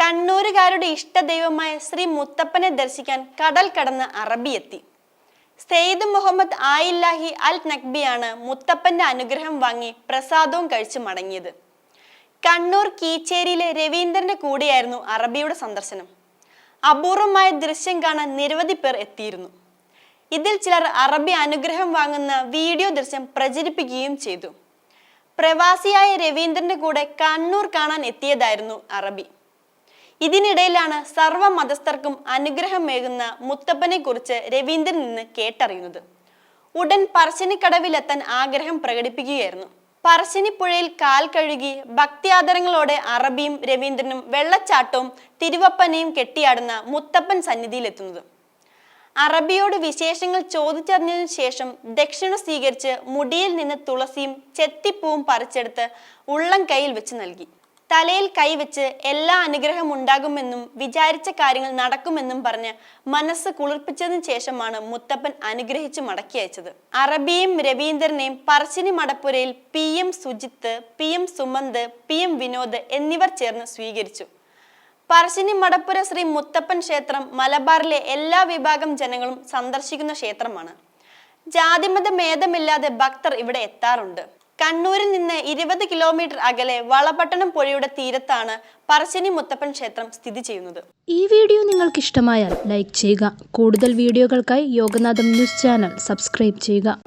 കണ്ണൂരുകാരുടെ ഇഷ്ടദൈവമായ ശ്രീ മുത്തപ്പനെ ദർശിക്കാൻ കടൽ കടന്ന് അറബി എത്തി. സെയ്ദ് മുഹമ്മദ് ആയില്ലാഹി അൽ നഖ്ബിയാണ് മുത്തപ്പന്റെ അനുഗ്രഹം വാങ്ങി പ്രസാദവും കഴിച്ച് മടങ്ങിയത്. കണ്ണൂർ കീച്ചേരിയിലെ രവീന്ദ്രന്റെ കൂടെയായിരുന്നു അറബിയുടെ സന്ദർശനം. അപൂർവമായ ദൃശ്യം കാണാൻ നിരവധി പേർ എത്തിയിരുന്നു. ഇതിൽ ചിലർ അറബി അനുഗ്രഹം വാങ്ങുന്ന വീഡിയോ ദൃശ്യം പ്രചരിപ്പിക്കുകയും ചെയ്തു. പ്രവാസിയായ രവീന്ദ്രന്റെ കൂടെ കണ്ണൂർ കാണാൻ എത്തിയതായിരുന്നു അറബി. ഇതിനിടയിലാണ് സർവ്വ മതസ്ഥർക്കും അനുഗ്രഹമേകുന്ന മുത്തപ്പനെ കുറിച്ച് രവീന്ദ്രൻ നിന്ന് കേട്ടറിയുന്നത്. ഉടൻ പറശ്ശിനിക്കടവിലെത്താൻ ആഗ്രഹം പ്രകടിപ്പിക്കുകയായിരുന്നു. പറശ്ശിനിപ്പുഴയിൽ കാൽ കഴുകി ഭക്തിയാദരങ്ങളോടെ അറബിയും രവീന്ദ്രനും വെള്ളച്ചാട്ടവും തിരുവപ്പനയും കെട്ടിയാടുന്ന മുത്തപ്പൻ സന്നിധിയിലെത്തുന്നത്. അറബിയോട് വിശേഷങ്ങൾ ചോദിച്ചറിഞ്ഞതിനു ശേഷം ദക്ഷിണ സ്വീകരിച്ച് മുടിയിൽ നിന്ന് തുളസിയും ചെത്തിപ്പൂവും പറിച്ചെടുത്ത് ഉള്ളം കയ്യിൽ വെച്ച് നൽകി. തലയിൽ കൈവച്ച് എല്ലാ അനുഗ്രഹം ഉണ്ടാകുമെന്നും വിചാരിച്ച കാര്യങ്ങൾ നടക്കുമെന്നും പറഞ്ഞ് മനസ്സ് കുളിർപ്പിച്ചതിനു ശേഷമാണ് മുത്തപ്പൻ അനുഗ്രഹിച്ചു മടക്കി അയച്ചത്. അറബിയും രവീന്ദ്രനെയും Parassini മടപ്പുരയിൽ PM Sujith, PM Sumanth, PM Vinod എന്നിവർ ചേർന്ന് സ്വീകരിച്ചു. പറശ്ശിനി മടപ്പുര ശ്രീ മുത്തപ്പൻ ക്ഷേത്രം മലബാറിലെ എല്ലാ വിഭാഗം ജനങ്ങളും സന്ദർശിക്കുന്ന ക്ഷേത്രമാണ്. ജാതിമത ഭേദമില്ലാതെ ഭക്തർ ഇവിടെ എത്താറുണ്ട്. കണ്ണൂരിൽ നിന്ന് 20 കിലോമീറ്റർ അകലെ വളപട്ടണം പുഴയുടെ തീരത്താണ് പറശ്ശിനി മുത്തപ്പൻ ക്ഷേത്രം സ്ഥിതി ചെയ്യുന്നത്. ഈ വീഡിയോ നിങ്ങൾക്ക് ഇഷ്ടമായാൽ ലൈക്ക് ചെയ്യുക. കൂടുതൽ വീഡിയോകൾക്കായി യോഗനാഥം ന്യൂസ് ചാനൽ സബ്സ്ക്രൈബ് ചെയ്യുക.